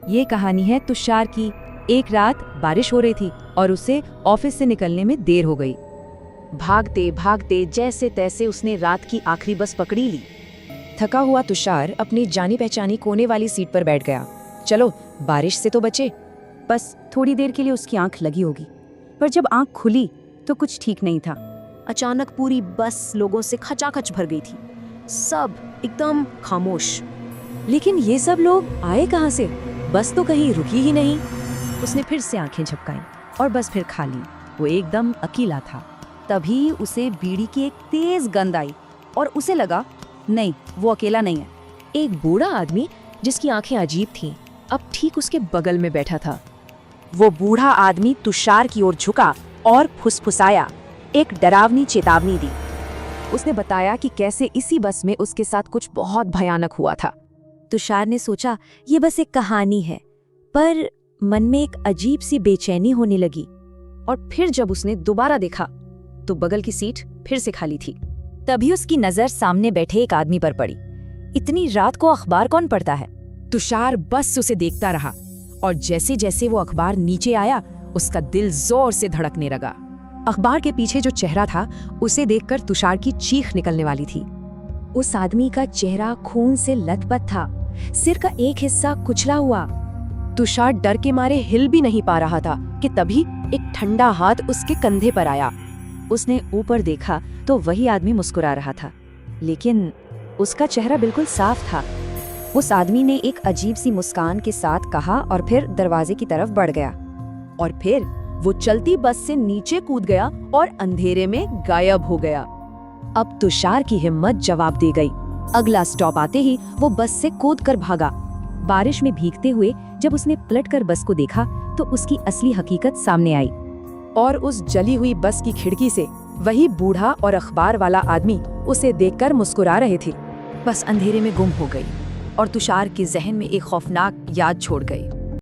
ये कहानी है तुषार की। एक रात बारिश हो रही थी और उसे ऑफिस से निकलने में देर हो गई। भागते भागते जैसे तैसे उसने रात की आखिरी बस पकड़ी ली। थका हुआ तुषार अपनी जानी पहचानी कोने वाली सीट पर बैठ गया। चलो बारिश से तो बचे। बस थोड़ी देर के लिए उसकी आंख लगी होगी, पर जब आंख खुली तो कुछ ठीक नहीं था। अचानक पूरी बस लोगों से खचाखच भर गई थी, सब एकदम खामोश। लेकिन ये सब लोग आए कहाँ से? बस तो कहीं रुकी ही नहीं। उसने फिर से आंखें झपकाईं और बस फिर खाली। वो एकदम अकेला था। तभी उसे बीड़ी की एक तेज गंध आई और उसे लगा नहीं, वो अकेला नहीं है। एक बूढ़ा आदमी जिसकी आंखें अजीब थीं, अब ठीक उसके बगल में बैठा था। वो बूढ़ा आदमी तुषार की ओर झुका और फुसफुसाया, एक डरावनी चेतावनी दी। उसने बताया कि कैसे इसी बस में उसके साथ कुछ बहुत भयानक हुआ था। तुषार ने सोचा ये बस एक कहानी है, पर मन में एक अजीब सी बेचैनी होने लगी। और फिर जब उसने दोबारा देखा तो बगल की सीट फिर से खाली थी। तभी उसकी नजर सामने बैठे एक आदमी पर पड़ी। इतनी रात को अखबार कौन पढ़ता है? तुषार बस उसे देखता रहा और जैसे जैसे वो अखबार नीचे आया उसका दिल जोर से धड़कने लगा। अखबार के पीछे जो चेहरा था उसे देखकर तुषार की चीख निकलने वाली थी। उस आदमी का चेहरा खून से लथपथ था, सिर का एक हिस्सा कुचला हुआ। तुषार डर के मारे हिल भी नहीं पा रहा था कि तभी एक ठंडा हाथ उसके कंधे पर आया। उसने ऊपर देखा तो वही आदमी मुस्कुरा रहा था, लेकिन उसका चेहरा बिल्कुल साफ था। उस आदमी ने एक अजीब सी मुस्कान के साथ कहा और फिर दरवाजे की तरफ बढ़ गया। और फिर वो चलती बस से नीचे कूद गया और अंधेरे में गायब हो गया। अब तुषार की हिम्मत जवाब दे गई। अगला स्टॉप आते ही वो बस से कूदकर भागा। बारिश में भीगते हुए जब उसने पलटकर बस को देखा तो उसकी असली हकीकत सामने आई। और उस जली हुई बस की खिड़की से वही बूढ़ा और अखबार वाला आदमी उसे देखकर मुस्कुरा रहे थे। बस अंधेरे में गुम हो गई और तुषार के जहन में एक खौफनाक याद छोड़ गई।